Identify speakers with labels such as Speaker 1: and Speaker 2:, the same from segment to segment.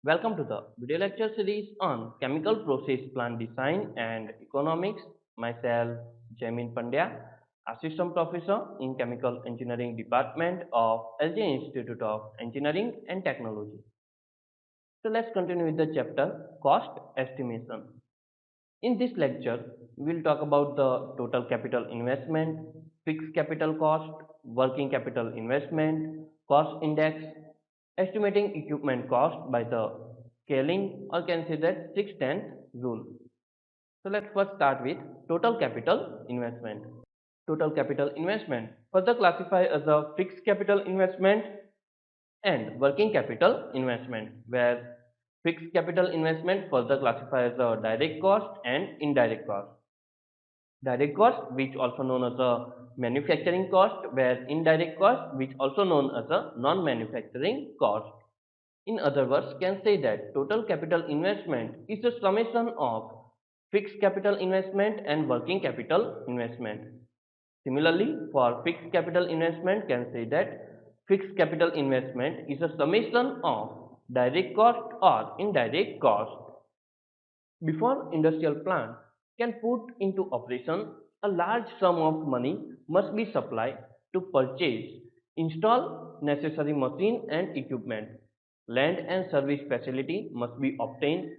Speaker 1: Welcome to the video lecture series on chemical process plant design and economics. Myself, Jamin Pandya, Assistant Professor in Chemical Engineering Department of LJIET Institute of Engineering and Technology. So let's continue with the chapter Cost Estimation. In this lecture, we will talk about the total capital investment, fixed capital cost, working capital investment, cost index, estimating equipment cost by the scaling, or can say that 6/10 rule. So let's first start with total capital investment. Total capital investment further classified as a fixed capital investment and working capital investment, where fixed capital investment further classified as a direct cost and indirect cost. Direct cost, which also known as a manufacturing cost, where indirect cost, which also known as a non-manufacturing cost. In other words, can say that total capital investment is a summation of fixed capital investment and working capital investment. Similarly, for fixed capital investment, can say that fixed capital investment is a summation of direct cost or indirect cost. Before industrial plant can put into operation, a large sum of money must be supplied to purchase, install necessary machine and equipment. Land and service facility must be obtained.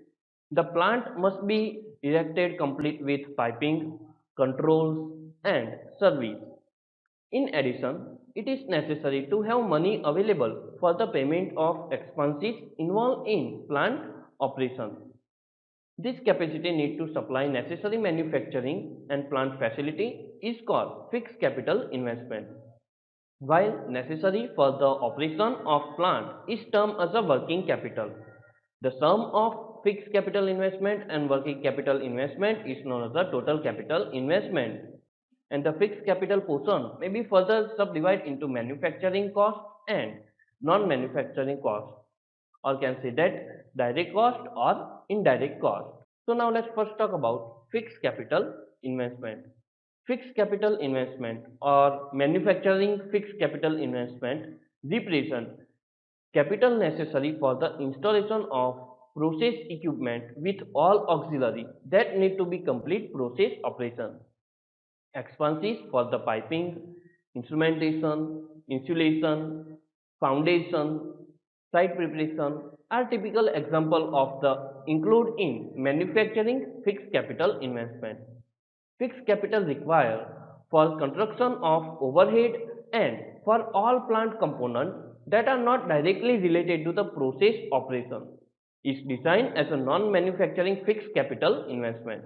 Speaker 1: The plant must be erected complete with piping, controls and service. In addition, it is necessary to have money available for the payment of expenses involved in plant operation. This capacity need to supply necessary manufacturing and plant facility is called fixed capital investment, while necessary for the operation of plant is termed as a working capital. The sum of fixed capital investment and working capital investment is known as the total capital investment, and the fixed capital portion may be further subdivided into manufacturing cost and non-manufacturing cost, or can say that direct cost or indirect cost. So now let's first talk about fixed capital investment. Fixed capital investment or manufacturing fixed capital investment represent capital necessary for the installation of process equipment with all auxiliary that need to be complete process operation. Expenses for the piping, instrumentation, insulation, foundation, site preparation are typical example of the include in manufacturing fixed capital investment. Fixed capital required for construction of overhead and for all plant components that are not directly related to the process operation is designed as a non-manufacturing fixed capital investment.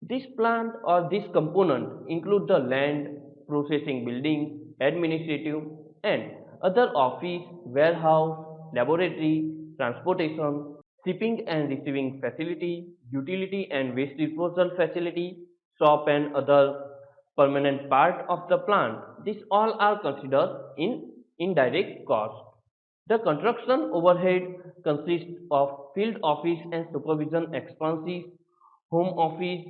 Speaker 1: This plant or this component include the land, processing building, administrative and other office, warehouse, laboratory, transportation, shipping and receiving facility, utility and waste disposal facility, shop and other permanent part of the plant. These all are considered in indirect cost. The construction overhead consists of field office and supervision expenses, home office,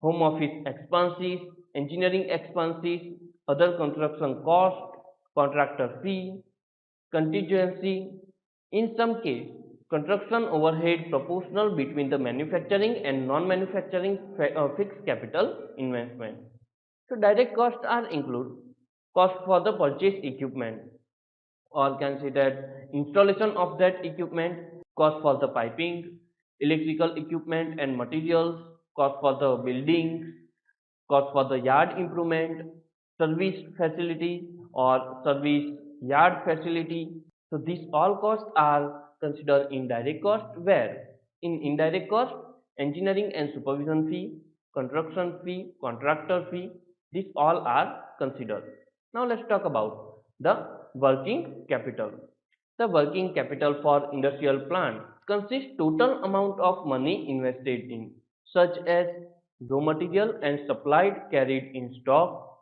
Speaker 1: home office expenses, engineering expenses, other construction cost, contractor fee, contingency. In some case, construction overhead proportional between the manufacturing and non-manufacturing fixed capital investment. So direct costs are include cost for the purchase equipment, or considered installation of that equipment, cost for the piping, electrical equipment and materials, cost for the buildings, cost for the yard improvement, service facility or service yard facility. So these all costs are considered indirect cost, where in indirect cost, engineering and supervision fee, construction fee, contractor fee, these all are considered. Now let's talk about the working capital. The working capital for industrial plant consists total amount of money invested in, such as raw material and supplied carried in stock,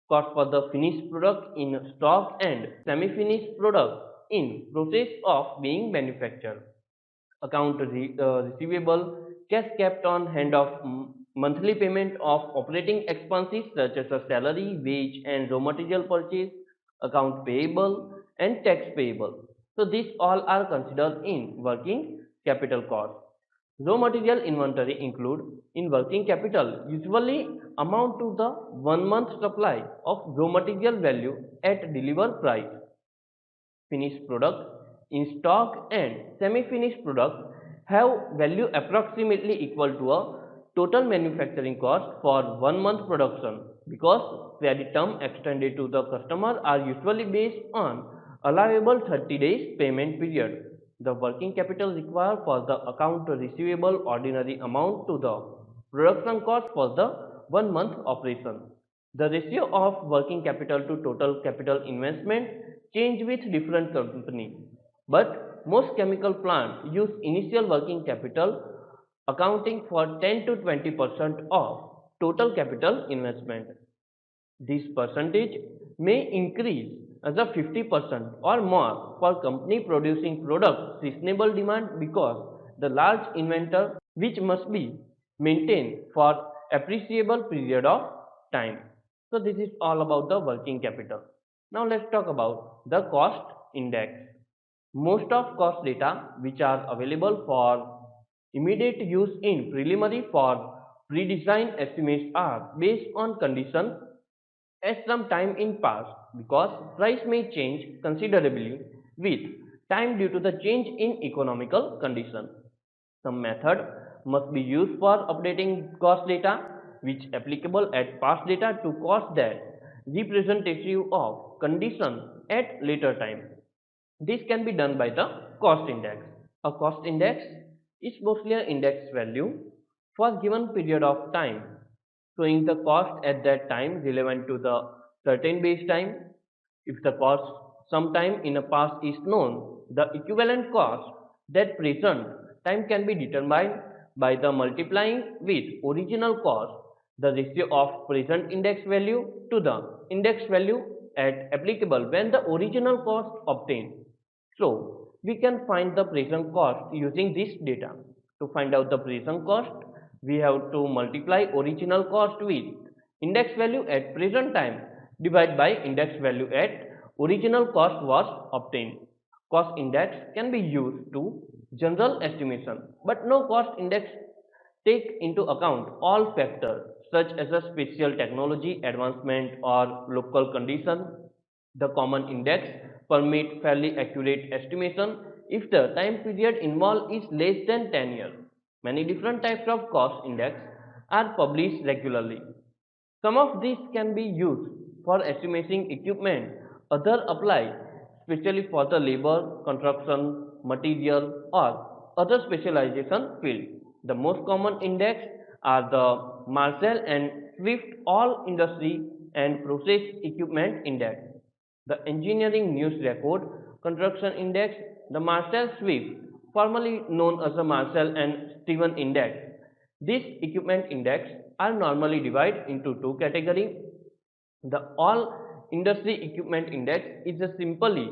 Speaker 1: cost for the finished product in stock and semi-finished product in process of being manufactured, account receivable, cash kept on hand of monthly payment of operating expenses such as a salary, wage and raw material purchase, account payable and tax payable. So these all are considered in working capital cost. Raw material inventory include in working capital usually amount to the 1 month supply of raw material value at delivered price. Finished product in stock and semi-finished product have value approximately equal to a total manufacturing cost for 1 month production because credit term extended to the customer are usually based on allowable 30 days payment period. The working capital required for the account receivable ordinary amount to the production cost for the 1 month operation. The ratio of working capital to total capital investment change with different company, but most chemical plants use initial working capital accounting for 10 to 20% of total capital investment. This percentage may increase as a 50% or more for company producing products seasonable demand because the large inventory which must be maintained for appreciable period of time. So this is all about the working capital. Now let's talk about the cost index. Most of cost data which are available for immediate use in preliminary for pre-designed estimates are based on conditions as some time in past because price may change considerably with time due to the change in economical condition. Some method must be used for updating cost data which applicable at past data to cost that representative of condition at later time. This can be done by the cost index. A cost index is mostly an index value for given period of time showing the cost at that time relevant to the certain base time. If the cost sometime in the past is known, the equivalent cost that present time can be determined by the multiplying with original cost the ratio of present index value to the index value at applicable when the original cost obtained. So we can find the present cost using this data. To find out the present cost, we have to multiply original cost with index value at present time divided by index value at original cost was obtained. Cost index can be used to general estimation, but no cost index take into account all factors such as a special technology advancement or local condition. The common index permit fairly accurate estimation if the time period involved is less than 10 years. Many different types of cost index are published regularly. Some of these can be used for estimating equipment, others apply especially for the labor, construction, material or other specialization field. The most common index are the Marshall and Swift All Industry and Process Equipment Index, the Engineering News Record Construction Index, the Marshall Swift, formerly known as the Marshall and Stevens Index. These equipment index are normally divided into two categories. The all industry equipment index is a simply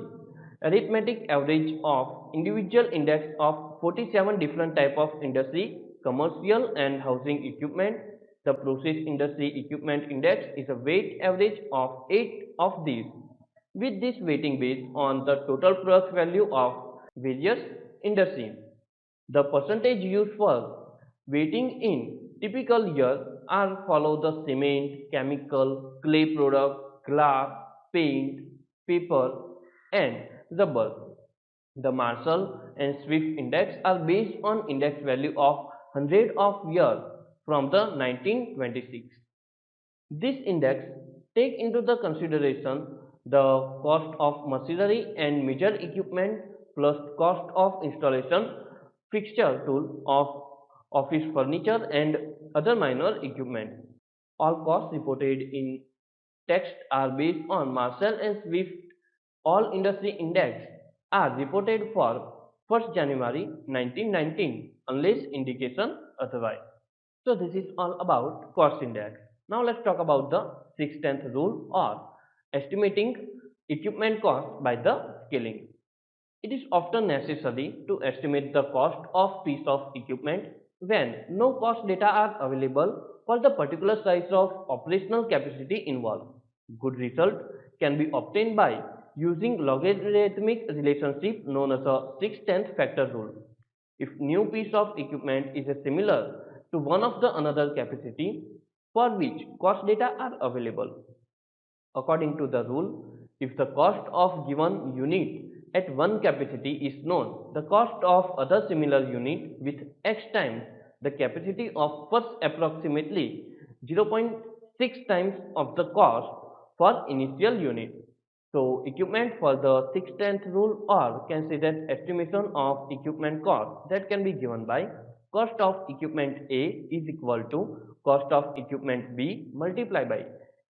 Speaker 1: arithmetic average of individual index of 47 different type of industry, commercial and housing equipment. The process industry equipment index is a weight average of 8 of these, with this weighting based on the total product value of various industries. The percentage used for weighting in typical year are follow the cement, chemical, clay product, glass, paint, paper and rubber. The Marshall and Swift index are based on index value of 100 of year from the 1926. This index take into the consideration the cost of machinery and major equipment plus cost of installation, fixture tool of office furniture and other minor equipment. All costs reported in text are based on Marshall and Swift. All industry index are reported for 1st January 1919 unless indication otherwise. So this is all about cost index. Now let's talk about the 6/10 rule or estimating equipment cost by the scaling. It is often necessary to estimate the cost of piece of equipment when no cost data are available for the particular size of operational capacity involved. Good result can be obtained by using logarithmic relationship known as a 6/10 factor rule. if new piece of equipment is similar to one of the another capacity for which cost data are available. According to the rule, if the cost of given unit at one capacity is known, the cost of other similar unit with x times the capacity of first approximately 0.6 times of the cost for initial unit. So equipment for the 6/10th rule or considered estimation of equipment cost that can be given by cost of equipment A is equal to cost of equipment B multiplied by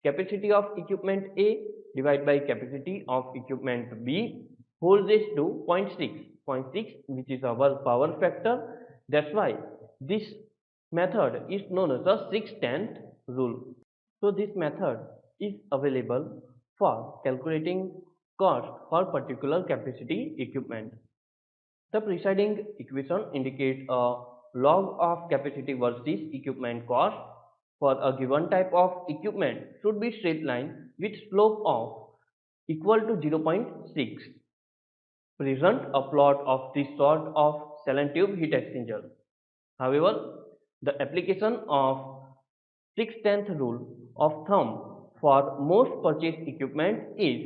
Speaker 1: capacity of equipment A divided by capacity of equipment B whole raised to 0.6 which is our power factor. That's why this method is known as the 6/10th rule. So this method is available for calculating cost for particular capacity equipment. The preceding equation indicates a log of capacity versus equipment cost for a given type of equipment should be straight line with slope of equal to 0.6. Present a plot of this sort of saline tube heat exchanger. However, the application of 6/10th rule of thumb for most purchased equipment is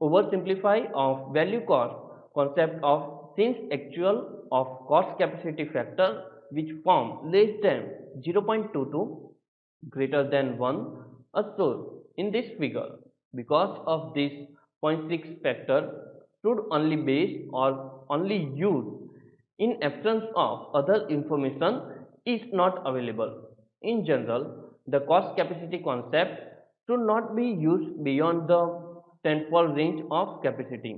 Speaker 1: oversimplify of value cost concept of since actual of cost capacity factor which form less than 0.22 greater than 1 are shown in this figure. Because of this 0.6 factor should only base or only use in absence of other information is not available. In general, the cost capacity concept should not be used beyond the tenfold range of capacity.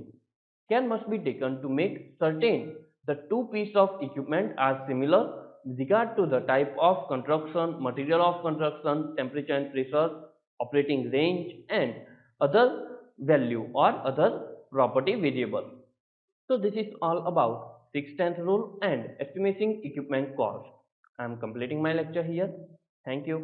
Speaker 1: Care must be taken to make certain the two pieces of equipment are similar with regard to the type of construction, material of construction, temperature and pressure, operating range and other value or other property variable. So this is all about 6/10th rule and estimating equipment cost. I am completing my lecture here. Thank you.